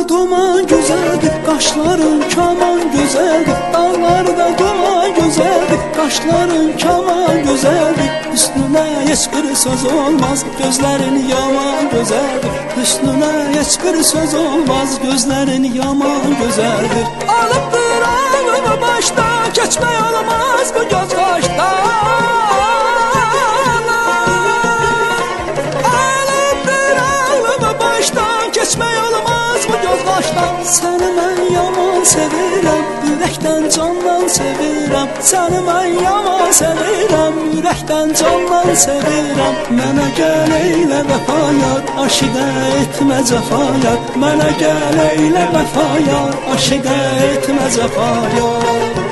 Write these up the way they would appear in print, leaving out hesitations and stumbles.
duman güzeldir, kaşların kaman güzeldir. Dağlarda duman güzeldir, kaşların kaman güzeldir. Üstüne hiç bir söz olmaz, gözlerin yaman güzeldir. Üstüne hiç bir söz olmaz, gözlerin yaman güzeldir. Alıptır ağımı baştan, geçme olmaz bu göz kaştan. Səni mən yaman sevirəm, ürəkdən candan sevirəm. Səni mən yaman sevirəm, ürəkdən candan sevirəm. Mənə gəl eylə vəfa yar, aşiqə etmə cəfa yar. Mənə gəl eylə vəfa yar, aşiqə etmə cəfa yar.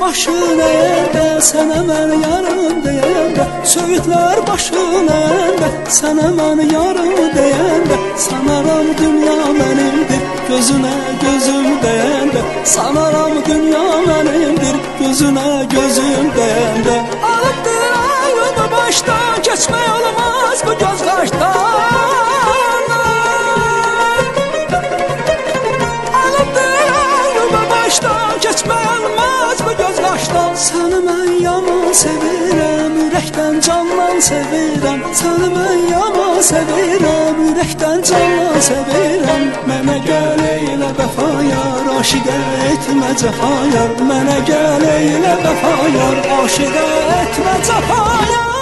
Başın əyəndə, sənə mən yarım deyəndə. Söğütlər başın əyəndə, sənə mən yarım deyəndə. Sanaram dünya mənimdir, gözünə gözüm deyəndə. Sanaram dünya mənimdir, gözünə gözüm deyəndə. Alıbdır ağımı başdan, keçmək olmaz bu göz qaşdan. Alıbdır ağımı başdan, keçmək olmaz bu göz qaşdan. Səni mən yaman sevirəm, ürəkdən candan sevirəm. Səni mən yaman sevirəm, ürəkdən candan sevirəm. Mənə gəl eylə vəfa yar, aşiqə etmə cəfa yar. Mənə gəl eylə vəfa yar, aşiqə etmə cəfa yar.